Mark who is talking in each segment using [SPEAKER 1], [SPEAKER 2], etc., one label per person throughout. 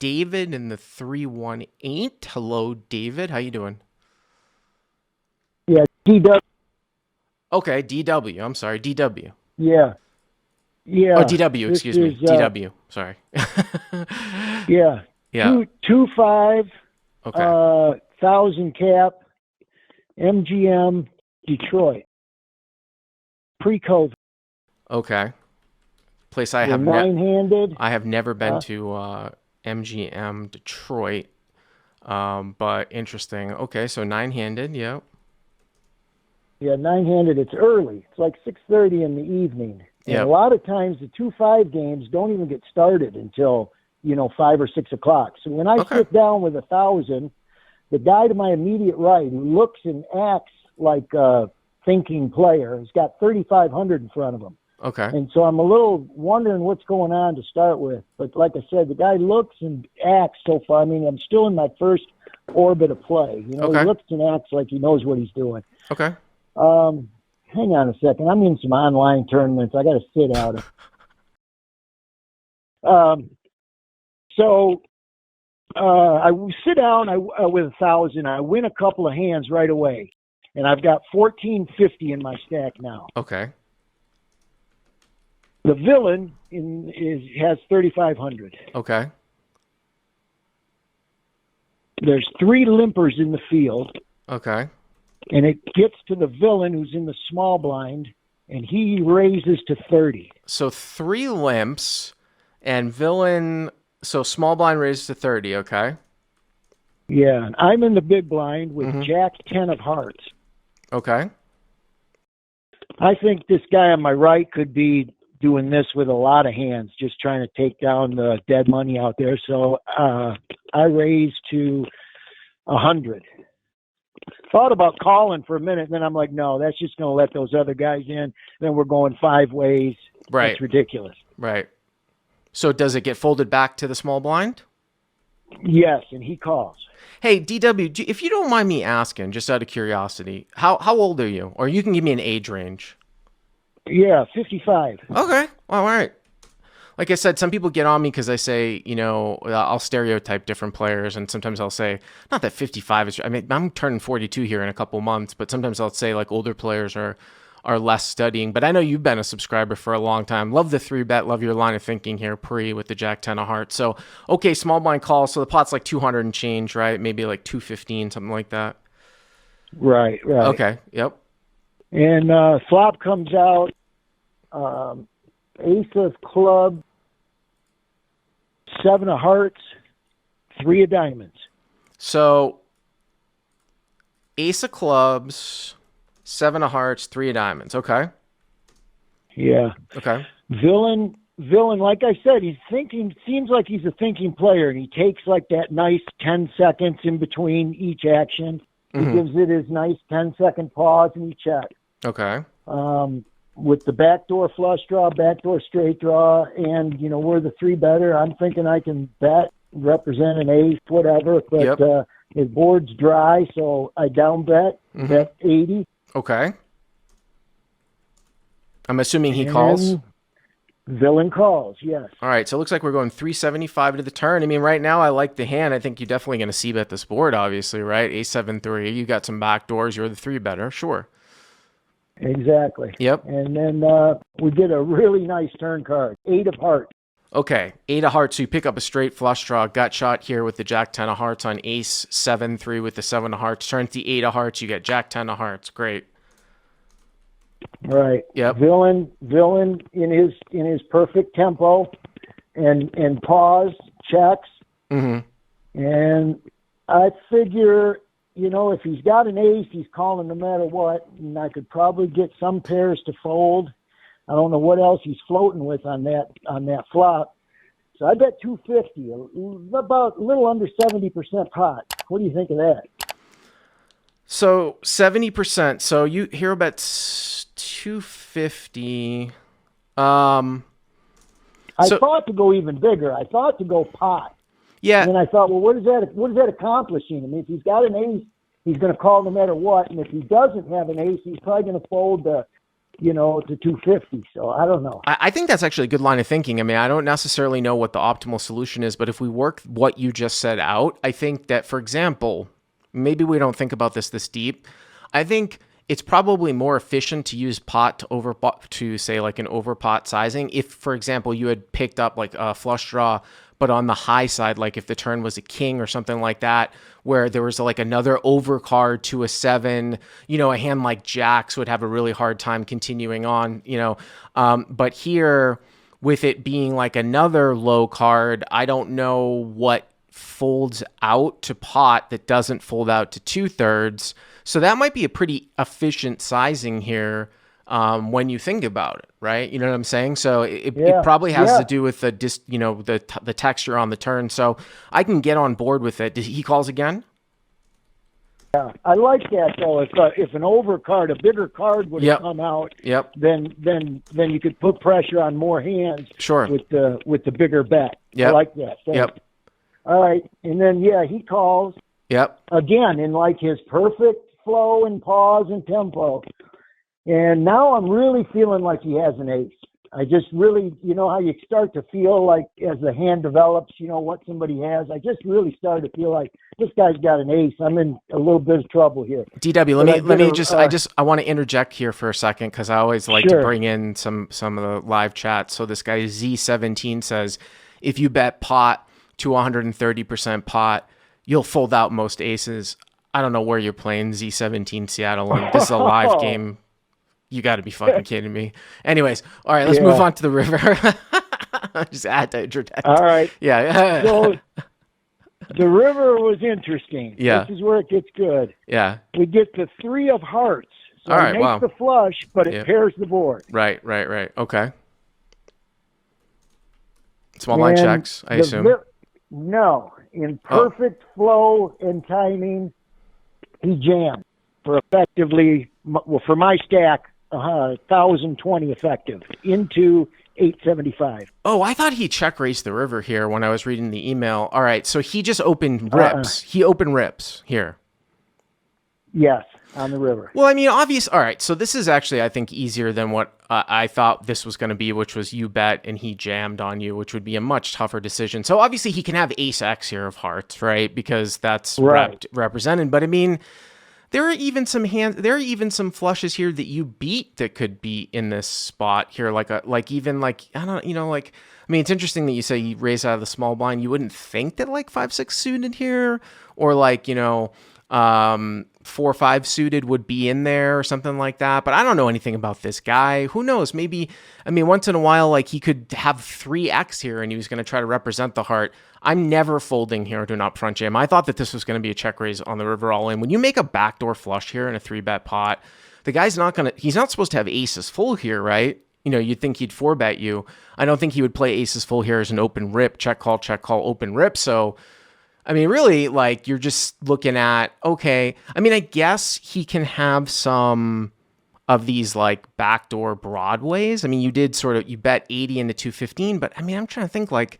[SPEAKER 1] David in the 318. Hello, David. How you doing?
[SPEAKER 2] Yeah, DW.
[SPEAKER 1] Okay, DW. I'm sorry, DW.
[SPEAKER 2] Yeah,
[SPEAKER 1] Oh,
[SPEAKER 2] yeah.
[SPEAKER 1] DW.
[SPEAKER 2] This
[SPEAKER 1] Excuse
[SPEAKER 2] is
[SPEAKER 1] me, DW. Sorry.
[SPEAKER 2] yeah,
[SPEAKER 1] Yeah.
[SPEAKER 2] 225
[SPEAKER 1] Okay.
[SPEAKER 2] 1000 cap MGM Detroit pre-COVID.
[SPEAKER 1] Okay. Place I
[SPEAKER 2] They're
[SPEAKER 1] have
[SPEAKER 2] nine-handed.
[SPEAKER 1] I have never been
[SPEAKER 2] Uh,
[SPEAKER 1] to MGM Detroit. But interesting. Okay, so nine-handed. Yeah.
[SPEAKER 2] yeah, nine-handed. It's early. It's like 6:30 in the evening, and a
[SPEAKER 1] Yep.
[SPEAKER 2] lot of times the 2-5 games don't even get started until 5 or 6 o'clock. So when I
[SPEAKER 1] Okay.
[SPEAKER 2] sit down with 1,000, the guy to my immediate right, who looks and acts like a thinking player, has got 3,500 in front of him.
[SPEAKER 1] Okay.
[SPEAKER 2] And so I'm a little wondering what's going on to start with. But like I said, the guy looks and acts so far. I mean, I'm still in my first orbit of play. He
[SPEAKER 1] Okay.
[SPEAKER 2] looks and acts like he knows what he's doing.
[SPEAKER 1] Okay.
[SPEAKER 2] Hang on a second. I'm in some online tournaments. I got to sit out. So I sit down with 1,000. I win a couple of hands right away. And I've got 1,450 in my stack now.
[SPEAKER 1] Okay.
[SPEAKER 2] The villain has 3,500.
[SPEAKER 1] Okay.
[SPEAKER 2] There's 3 limpers in the field,
[SPEAKER 1] Okay.
[SPEAKER 2] and it gets to the villain who's in the small blind, and he raises to 30.
[SPEAKER 1] So 3 limps and villain. So small blind raised to 30. Okay.
[SPEAKER 2] Yeah, and I'm in the big blind with
[SPEAKER 1] Mhm.
[SPEAKER 2] Jack 10 of hearts.
[SPEAKER 1] Okay.
[SPEAKER 2] I think this guy on my right could be doing this with a lot of hands, just trying to take down the dead money out there. So I raised to 100. Thought about calling for a minute, and then I'm like, no, that's just going to let those other guys in. Then we're going 5 ways.
[SPEAKER 1] Right.
[SPEAKER 2] That's ridiculous.
[SPEAKER 1] Right. So does it get folded back to the small blind?
[SPEAKER 2] Yes, and he calls.
[SPEAKER 1] Hey, DW, if you don't mind me asking, just out of curiosity, how old are you? Or you can give me an age range.
[SPEAKER 2] Yeah, 55.
[SPEAKER 1] Okay. Well, all right. Like I said, some people get on me because I say, I'll stereotype different players, and sometimes I'll say, not that 55 is. I mean, I'm turning 42 here in a couple months, but sometimes I'll say like older players are less studying. But I know you've been a subscriber for a long time. Love the 3-bet. Love your line of thinking here, with the Jack 10 of hearts. So okay, small blind call. So the pot's like 200 and change, right? Maybe like 215, something like that.
[SPEAKER 2] Right.
[SPEAKER 1] Okay. Yep.
[SPEAKER 2] And flop comes out, ace of club, 7 of hearts, 3 of diamonds.
[SPEAKER 1] So ace of clubs, 7 of hearts, 3 of diamonds. Okay.
[SPEAKER 2] Yeah.
[SPEAKER 1] Okay.
[SPEAKER 2] Villain, like I said, he's thinking, seems like he's a thinking player, and he takes like that nice 10 seconds in between each action. He gives it his nice 10-second pause, and he checks.
[SPEAKER 1] Okay.
[SPEAKER 2] With the backdoor flush draw, backdoor straight draw, and, we're the 3-better. I'm thinking I can bet, represent an ace, whatever, but his board's dry, so I down bet, bet 80.
[SPEAKER 1] Okay. I'm assuming he calls.
[SPEAKER 2] Villain calls, yes.
[SPEAKER 1] All right, so it looks like we're going 375 to the turn. I mean, right now I like the hand. I think you're definitely going to c-bet this board, obviously, right? A7-3. You got some backdoors. You're the 3-better. Sure.
[SPEAKER 2] Exactly.
[SPEAKER 1] Yep.
[SPEAKER 2] And then we did a really nice turn card, 8 of hearts.
[SPEAKER 1] Okay, 8 of hearts. So you pick up a straight flush draw. Gut shot here with the Jack 10 of hearts on ace 7-3 with the 7 of hearts. Turns the 8 of hearts. You get Jack 10 of hearts. Great.
[SPEAKER 2] Right.
[SPEAKER 1] Yep.
[SPEAKER 2] Villain in his perfect tempo, and pause checks. And I figure, if he's got an ace, he's calling no matter what, and I could probably get some pairs to fold. I don't know what else he's floating with on that flop. So I bet 250, about a little under 70% pot. What do you think of that?
[SPEAKER 1] So 70%. So you hear about 250.
[SPEAKER 2] I thought to go even bigger. I thought to go pot.
[SPEAKER 1] Yeah.
[SPEAKER 2] And then I thought, well, what is that accomplishing? I mean, if he's got an ace, he's going to call no matter what. And if he doesn't have an ace, he's probably going to fold the to 250. So I don't know.
[SPEAKER 1] I think that's actually a good line of thinking. I mean, I don't necessarily know what the optimal solution is, but if we work what you just said out, I think that, for example, maybe we don't think about this deep. I think it's probably more efficient to use pot to say like an over pot sizing. If, for example, you had picked up like a flush draw, but on the high side, like if the turn was a king or something like that, where there was like another overcard to a 7, a hand like jacks would have a really hard time continuing on, but here with it being like another low card, I don't know what folds out to pot that doesn't fold out to 2/3. So that might be a pretty efficient sizing here when you think about it, right? You know what I'm saying? So it probably has to do with the texture on the turn. So I can get on board with it. He calls again?
[SPEAKER 2] Yeah, I like that though. If an overcard, a bigger card would have come out, then you could put pressure on more hands.
[SPEAKER 1] Sure.
[SPEAKER 2] With the bigger bet. I like that. Thanks. All right, and then he calls. Again in like his perfect flow and pause and tempo, and now I'm really feeling like he has an ace. I just really, how you start to feel like as the hand develops, what somebody has. I just really started to feel like this guy's got an ace. I'm in a little bit of trouble here.
[SPEAKER 1] DW, I want to interject here for a second because I always like to bring in some of the live chat. So this guy Z17 says, if you bet pot to 130% pot, you'll fold out most aces. I don't know where you're playing, Z17 Seattle, and this is a live game. You got to be fucking kidding me. Anyways, all right, let's move on to the river. Just had to interject.
[SPEAKER 2] All right.
[SPEAKER 1] Yeah.
[SPEAKER 2] So the river was interesting.
[SPEAKER 1] Yeah.
[SPEAKER 2] This is where it gets good.
[SPEAKER 1] Yeah.
[SPEAKER 2] We get the 3 of hearts. So
[SPEAKER 1] all right,
[SPEAKER 2] it makes the flush, but it pairs the board.
[SPEAKER 1] Right. Okay. Small blind checks, I assume.
[SPEAKER 2] No. In perfect flow and timing, he jammed for effectively, for my stack, 1,020 effective into 875.
[SPEAKER 1] Oh, I thought he check raised the river here when I was reading the email. All right, so he just opened rips. He opened rips here.
[SPEAKER 2] Yes, on the river.
[SPEAKER 1] Well, I mean, obvious. All right, so this is actually, I think, easier than what I thought this was going to be, which was you bet and he jammed on you, which would be a much tougher decision. So obviously he can have ace X here of hearts, right? Because that's represented. But I mean, there are even some flushes here that you beat that could be in this spot here, I mean, it's interesting that you say you raise out of the small blind. You wouldn't think that like 5-6 suited here, or 4-5 suited would be in there or something like that. But I don't know anything about this guy. Who knows? Maybe, I mean, once in a while, like he could have 3x here and he was going to try to represent the heart. I'm never folding here to an upfront jam. I thought that this was going to be a check raise on the river all in. When you make a backdoor flush here in a 3-bet pot, the guy's he's not supposed to have aces full here, right? You'd think he'd 4-bet you. I don't think he would play aces full here as an open rip, check call, open rip. So, I mean, really, like, you're just looking at, okay, I mean, I guess he can have some of these, like, backdoor broadways. I mean, you bet 80 into 215, but, I mean, I'm trying to think, like,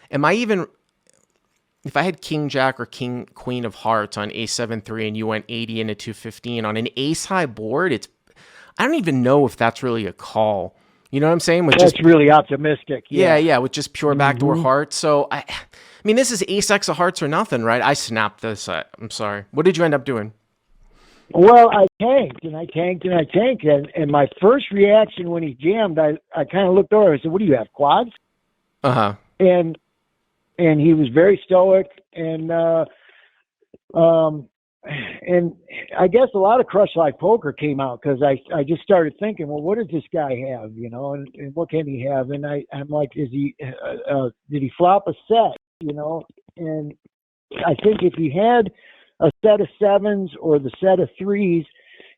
[SPEAKER 1] if I had king jack or king queen of hearts on a7-3 and you went 80 into 215 on an ace high board, I don't even know if that's really a call. You know what I'm saying?
[SPEAKER 2] That's really optimistic.
[SPEAKER 1] Yeah, with just pure backdoor hearts. So I mean, this is ace X of hearts or nothing, right? I snapped this. I'm sorry. What did you end up doing?
[SPEAKER 2] Well, I tanked and I tanked and I tanked. And my first reaction when he jammed, I kind of looked over. I said, what do you have, quads?
[SPEAKER 1] Uh-huh.
[SPEAKER 2] And he was very stoic. And I guess a lot of crush life poker came out because I just started thinking, well, what does this guy have, and what can he have? And I'm like, did he flop a set, and I think if he had a set of sevens or the set of threes,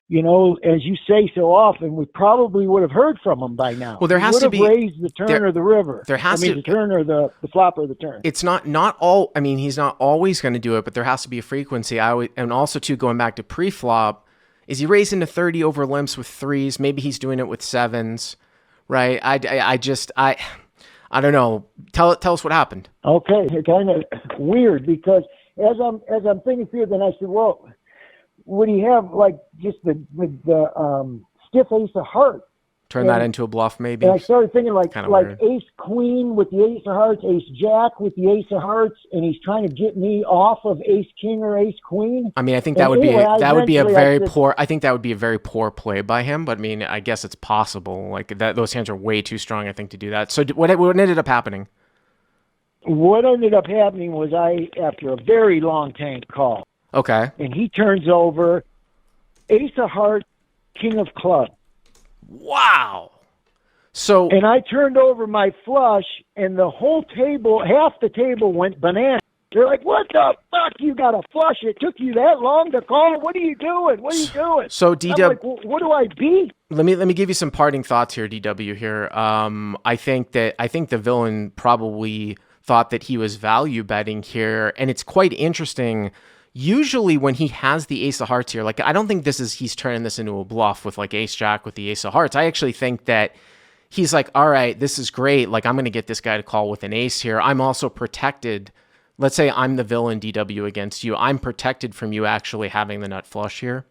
[SPEAKER 2] as you say so often, we probably would have heard from him by now.
[SPEAKER 1] Well, there has to be
[SPEAKER 2] raised the turn or the river.
[SPEAKER 1] There has to
[SPEAKER 2] the turn or the flop or the turn.
[SPEAKER 1] It's not all. I mean, he's not always going to do it, but there has to be a frequency. And also too, going back to pre-flop, is he raising to 30 over limps with threes? Maybe he's doing it with sevens, right? I don't know. Tell us what happened.
[SPEAKER 2] Okay, it's kind of weird because as I'm thinking through it, then I said, well, would he have like just the stiff ace of hearts?
[SPEAKER 1] Turn that into a bluff, maybe.
[SPEAKER 2] And I started thinking
[SPEAKER 1] Kind of
[SPEAKER 2] like
[SPEAKER 1] weird.
[SPEAKER 2] ace queen with the ace of hearts, ace jack with the ace of hearts, and he's trying to get me off of ace king or ace queen.
[SPEAKER 1] I mean, I think
[SPEAKER 2] And anyway,
[SPEAKER 1] that would be a very
[SPEAKER 2] said,
[SPEAKER 1] poor. I think that would be a very poor play by him. But I mean, I guess it's possible. Like that, those hands are way too strong, I think, to do that. So what ended up happening?
[SPEAKER 2] what ended up happening was after a very long tank call,
[SPEAKER 1] Okay.
[SPEAKER 2] and he turns over ace of hearts, king of clubs.
[SPEAKER 1] Wow. So
[SPEAKER 2] And I turned over my flush, and the whole table, half the table went bananas. They're like, "What the fuck? You got a flush? It took you that long to call? What are you doing? What are you doing?"
[SPEAKER 1] So
[SPEAKER 2] I'm like, "What do I be?"
[SPEAKER 1] let me give you some parting thoughts here, DW. Here, I think the villain probably thought that he was value betting here, and it's quite interesting. Usually, when he has the ace of hearts here, like I don't think he's turning this into a bluff with like ace jack with the ace of hearts. I actually think that he's like, all right, this is great. Like, I'm going to get this guy to call with an ace here. I'm also protected. Let's say I'm the villain, DW, against you. I'm protected from you actually having the nut flush here.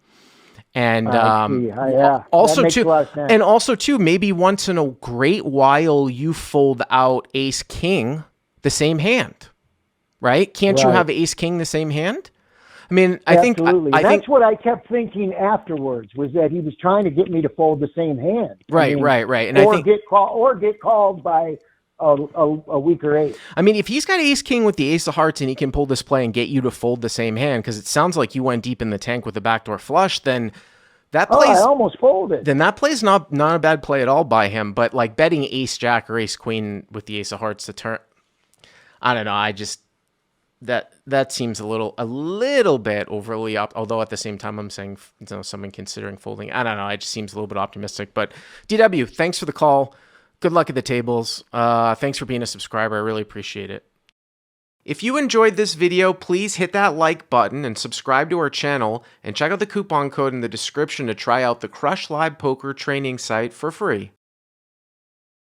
[SPEAKER 1] And
[SPEAKER 2] Yeah,
[SPEAKER 1] also
[SPEAKER 2] that makes
[SPEAKER 1] too,
[SPEAKER 2] a lot of sense.
[SPEAKER 1] and also too, maybe once in a great while you fold out ace king, the same hand, right? Can't you
[SPEAKER 2] Right.
[SPEAKER 1] have ace king the same hand? I mean,
[SPEAKER 2] Absolutely.
[SPEAKER 1] I
[SPEAKER 2] That's
[SPEAKER 1] think
[SPEAKER 2] what I kept thinking afterwards, was that he was trying to get me to fold the same hand.
[SPEAKER 1] right. And
[SPEAKER 2] or
[SPEAKER 1] I think
[SPEAKER 2] get called by a weaker ace.
[SPEAKER 1] I mean, if he's got ace king with the ace of hearts and he can pull this play and get you to fold the same hand, because it sounds like you went deep in the tank with the backdoor flush, then that plays.
[SPEAKER 2] I almost folded.
[SPEAKER 1] Then that play's not a bad play at all by him. But like betting ace jack or ace queen with the ace of hearts to turn, I don't know. I just that seems a little bit overly although at the same time I'm saying, someone considering folding. I don't know. It just seems a little bit optimistic. But DW, thanks for the call. Good luck at the tables. Thanks for being a subscriber. I really appreciate it. If you enjoyed this video, please hit that like button and subscribe to our channel, and check out the coupon code in the description to try out the Crush Live Poker training site for free.